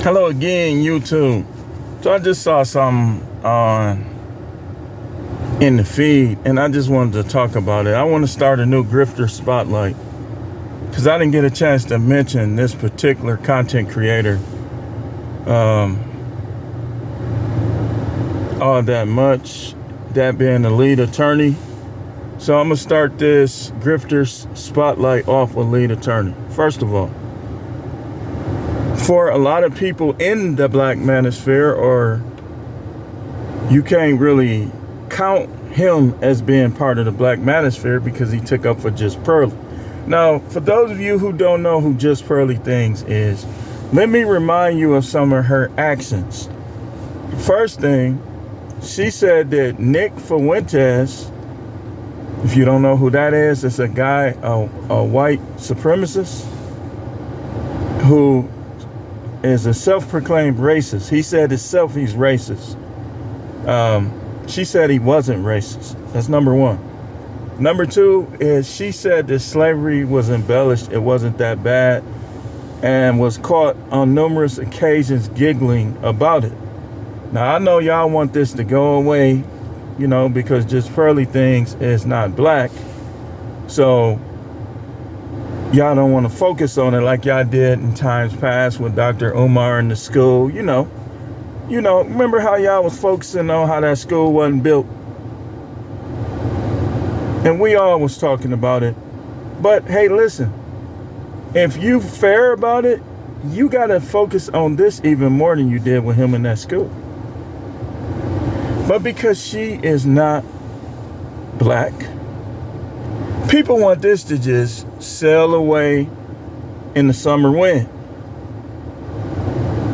Hello again, YouTube. So I just saw something in the feed, and I just wanted to talk about it. I want to start a new Grifter spotlight because I didn't get a chance to mention this particular content creator all that much, that being the lead attorney. So I'm going to start this Grifters spotlight off with lead attorney. First of all, for a lot of people in the black manosphere, or you can't really count him as being part of the black manosphere because he took up for Just Pearly. Now, for those of you who don't know who Just Pearly Things is, let me remind you of some of her actions. First thing, she said that Nick Fuentes, if you don't know who that is, it's a guy, a white supremacist who is a self-proclaimed racist. He said himself he's racist. She said he wasn't racist. That's number one. Number two is she said that slavery was embellished. It wasn't that bad, and was caught on numerous occasions giggling about it. Now, I know y'all want this to go away, you know, because Just Pearly Things is not black. So y'all don't want to focus on it like y'all did in times past with Dr. Umar in the school. You know, remember how y'all was focusing on how that school wasn't built? And we all was talking about it. But hey, listen, if you fair about it, you got to focus on this even more than you did with him in that school. But because she is not black, people want this to just sail away in the summer wind.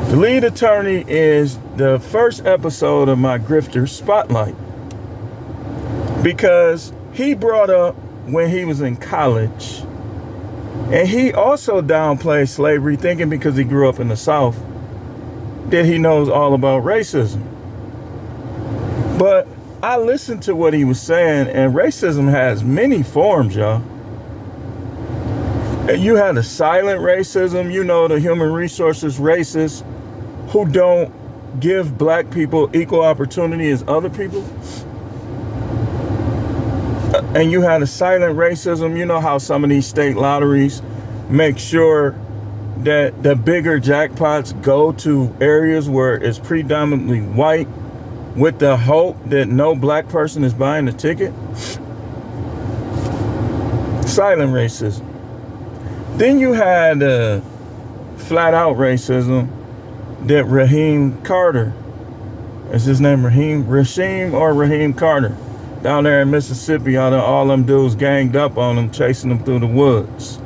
The lead attorney is the first episode of my Grifter Spotlight because he brought up when he was in college, and he also downplayed slavery, thinking because he grew up in the South that he knows all about racism. But I listened to what he was saying, and racism has many forms, y'all. You had a silent racism, the human resources racists who don't give black people equal opportunity as other people. And you had a silent racism, how some of these state lotteries make sure that the bigger jackpots go to areas where it's predominantly white, with the hope that no black person is buying the ticket. Silent racism. Then you had flat out racism that Raheem Carter, is his name Raheem Carter, down there in Mississippi, all them dudes ganged up on him, chasing him through the woods.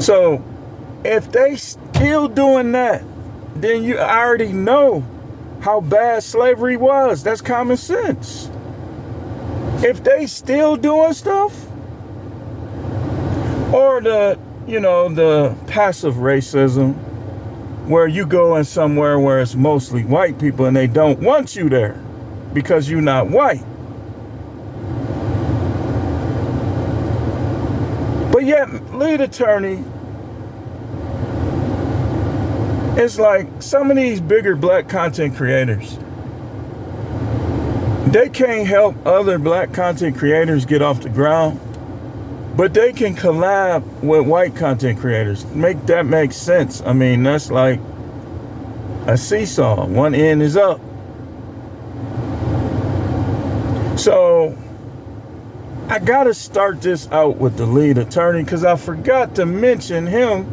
So if they still doing that, then you already know how bad slavery was. That's common sense. If they still doing stuff, or the passive racism, where you go in somewhere where it's mostly white people and they don't want you there because you're not white. But yet, lead attorney, it's like some of these bigger black content creators, they can't help other black content creators get off the ground, but they can collab with white content creators. Make that make sense. I mean, that's like a seesaw. One end is up. So I gotta start this out with the lead attorney because I forgot to mention him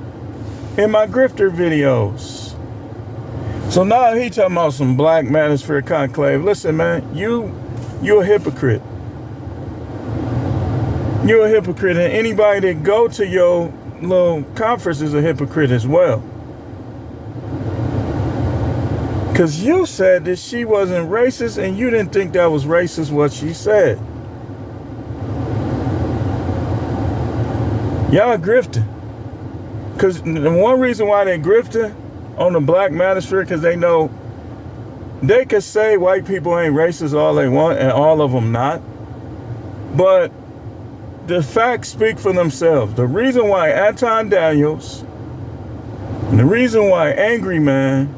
in my Grifter videos. So now he talking about some black manosphere conclave. Listen, man, you a hypocrite. You're a hypocrite, and anybody that go to your little conference is a hypocrite as well. Because you said that she wasn't racist, and you didn't think that was racist what she said. Y'all grifting. Because the one reason why they grifting on the black manosphere, because they know they could say white people ain't racist all they want, and all of them not. But the facts speak for themselves. The reason why Anton Daniels And the reason why Angry Man,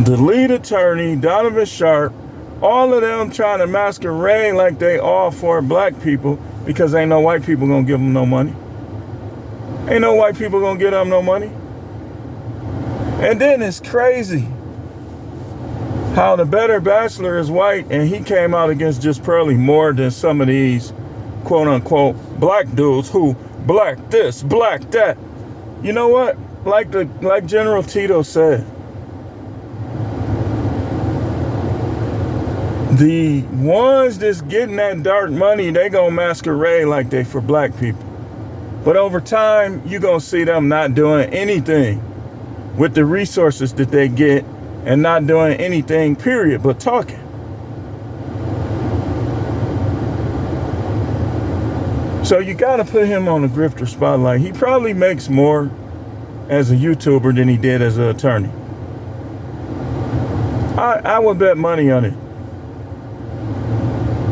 the lead attorney, Donovan Sharp, all of them trying to masquerade like they all for black people because ain't no white people gonna give them no money. Ain't no white people gonna give them no money. And then it's crazy how the better bachelor is white and he came out against just Pearly more than some of these quote unquote black dudes who black this, black that. You know what? Like General Tito said, the ones that's getting that dark money, they gonna masquerade like they for black people. But over time, you gonna see them not doing anything with the resources that they get and not doing anything, period, but talking. So you gotta put him on the grifter spotlight. He probably makes more as a YouTuber than he did as an attorney. I would bet money on it.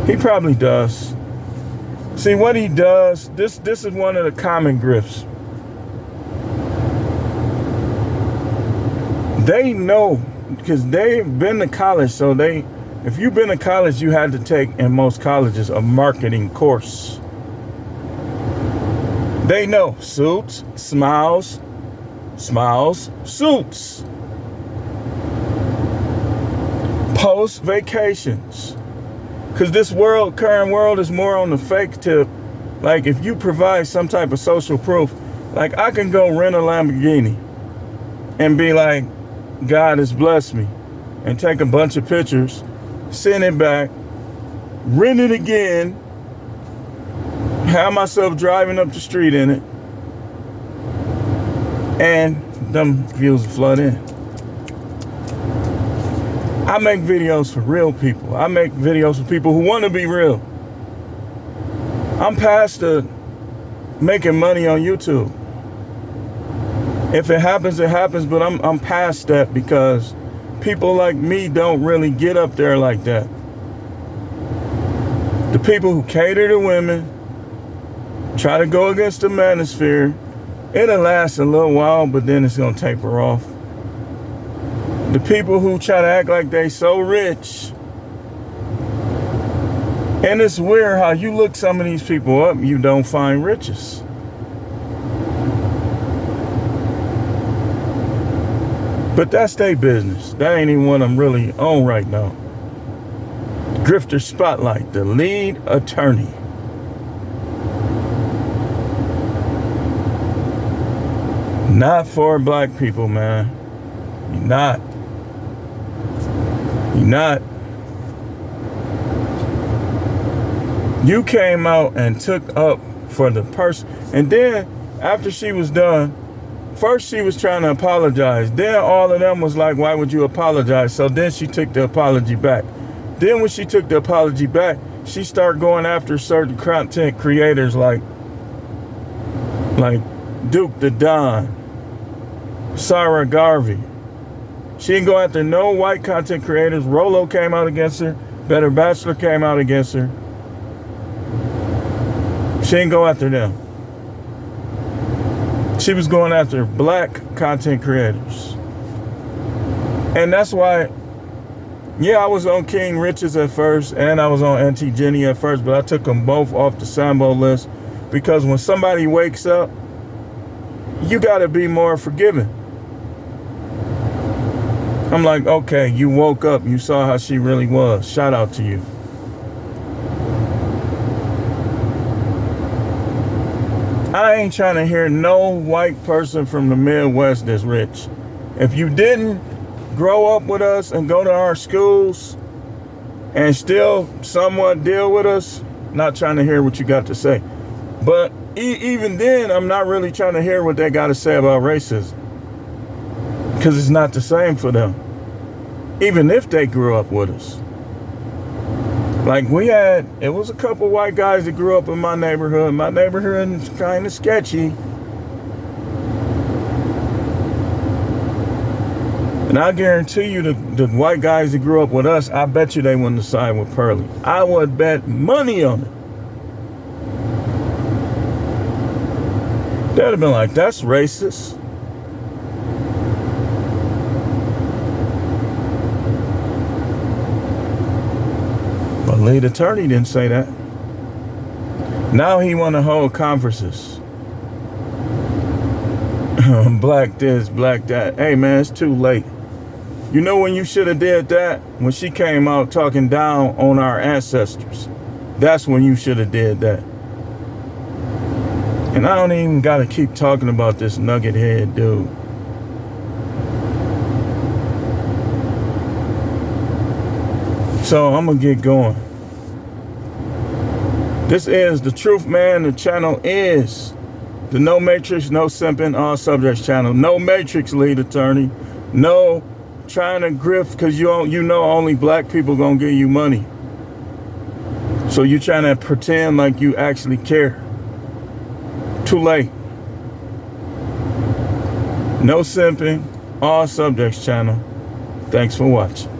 He probably does. See what he does, this is one of the common grifts. They know, because they've been to college, so if you've been to college, you had to take, in most colleges, a marketing course. They know suits, smiles, suits. Post vacations. Because this current world is more on the fake tip. Like if you provide some type of social proof, like I can go rent a Lamborghini and be like, God has blessed me, and take a bunch of pictures, send it back, rent it again, have myself driving up the street in it, and them views flood in. I make videos for real people. I make videos for people who want to be real. I'm past the making money on YouTube. If it happens, it happens, but I'm past that because people like me don't really get up there like that. The people who cater to women, try to go against the manosphere, it'll last a little while, but then it's gonna taper off. The people who try to act like they so rich, and it's weird how you look some of these people up, you don't find riches. But that's their business. That ain't even what I'm really on right now. Grifter Spotlight, the lead attorney. Not for black people, man. You're not. You're not. You came out and took up for the person. And then after she was done, first she was trying to apologize. Then all of them was like, why would you apologize? So then she took the apology back. Then when she took the apology back, she started going after certain content creators like Duke the Don, Sarah Garvey. She didn't go after no white content creators. Rolo came out against her. Better Bachelor came out against her. She didn't go after them. She was going after black content creators. And that's why, yeah, I was on King Riches at first, and I was on Auntie Jenny at first, but I took them both off the Sambo list because when somebody wakes up, you gotta be more forgiving. I'm like, okay, you woke up, you saw how she really was. Shout out to you. I ain't trying to hear no white person from the Midwest that's rich. If you didn't grow up with us and go to our schools and still somewhat deal with us, not trying to hear what you got to say. But even then, I'm not really trying to hear what they got to say about racism. Because it's not the same for them. Even if they grew up with us. Like it was a couple white guys that grew up in my neighborhood. My neighborhood is kind of sketchy. And I guarantee you the white guys that grew up with us, I bet you they wouldn't side with Pearly. I would bet money on it. They'd have been like, that's racist. lead attorney didn't say that. Now he want to hold conferences. Black this, black that. Hey man, it's too late. You know when you should have did that? When she came out talking down on our ancestors. That's when you should have did that. And I don't even got to keep talking about this nugget head dude. So I'm going to get going. This is The Truth Man. The channel is the No Matrix, No Simping, All Subjects channel. No Matrix, lead attorney. No trying to grift because you know only black people going to give you money. So you trying to pretend like you actually care. Too late. No Simping, All Subjects channel. Thanks for watching.